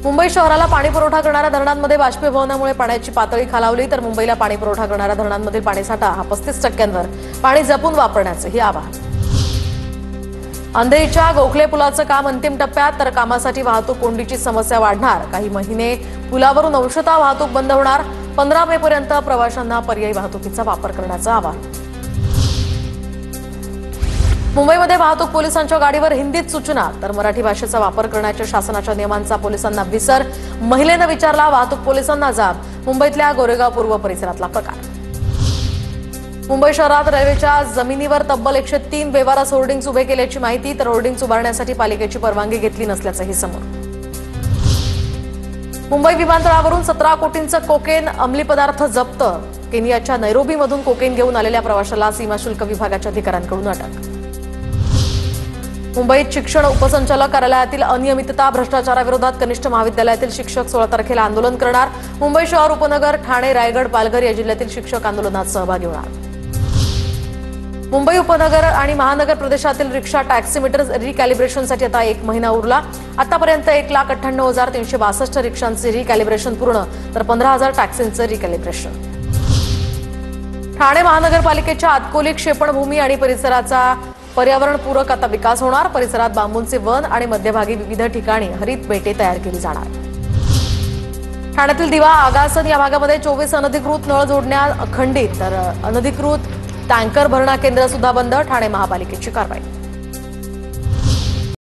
मुंबई शहराला पाणी पुरवठा करणाऱ्या धरणांमध्ये बाष्पीभवनामुळे पाण्याची पातळी खालावली तर मुंबईला पाणी पुरवठा करणाऱ्या धरणांमधील पाणीसाठा हा 35%वर पाणी जपून वापरण्याचेही आवाहन। अंधेरीच्या गोखले पुलाचं काम अंतिम टप्प्यात तर कामासाठी वाहतूक कोंडीची समस्या वाढणार। काही महिने पुलावरून अंशतः वाहतूक बंद होणार। 15 मे पर्यंत प्रवाशांना पर्यायी वाहतुकीचा वापर करण्याचं आवाहन। मुंबईमध्ये वाहतूक पोलिसांच्या गाडीवर हिंदीत सूचना तर मराठी भाषेचा वापर करण्याच्या शासनाच्या नियमांचा पोलिसांना विसर। महिलेनं विचारला वाहतूक पोलिसांना जाब। मुंबईतल्या गोरेगाव पूर्व परिसरातला प्रकार। मुंबई शहरात रेल्वेच्या जमिनीवर तब्बल 103 बेवारस होर्डिंग्स उभे केल्याची माहिती तर होर्डिंग्स उभारण्यासाठी पालिकेची परवानगी घेतली नसल्याचंही समोर। मुंबई विमानतळावरून 17 कोटींचं कोकेन अंमली पदार्थ जप्त। केनियाच्या नैरोबीमधून कोकेन घेऊन आलेल्या प्रवाशाला सीमा शुल्क विभागाच्या अधिकाऱ्यांकडून अटक। मुंबईत शिक्षण उपसंचालक कार्यालयातील अनियमितता भ्रष्टाचाराविरोधात कनिष्ठ महाविद्यालयातील शिक्षक 16 तारखेला आंदोलन करणार। मुंबई शहर उपनगर ठाणे रायगड पालघर या जिल्ह्यातील शिक्षक आंदोलनात सहभागी होणार। मुंबई उपनगर आणि महानगर प्रदेशातील रिक्षा टॅक्सीमीटर रिकॅलिब्रेशनसाठी आता 1 महिना उरला। आतापर्यंत 1,98,362 रिक्षांचे रिकॅलिब्रेशन पूर्ण तर 15,000 टॅक्सींचं रिकॅलिब्रेशन। ठाणे महानगरपालिकेच्या आतकोली क्षेपणभूमी आणि परिसराचा पर्यावरणपूरक आता विकास होणार। परिसरात बांबूंचे वन आणि मध्यभागी विविध ठिकाणी हरित बेटे तयार केली जाणार। ठाण्यातील दिवा आगासन या भागामध्ये 24 अनधिकृत नळ जोडण्या खंडित तर अनधिकृत टँकर भरणा केंद्र सुद्धा बंद। ठाणे महापालिकेची कारवाई।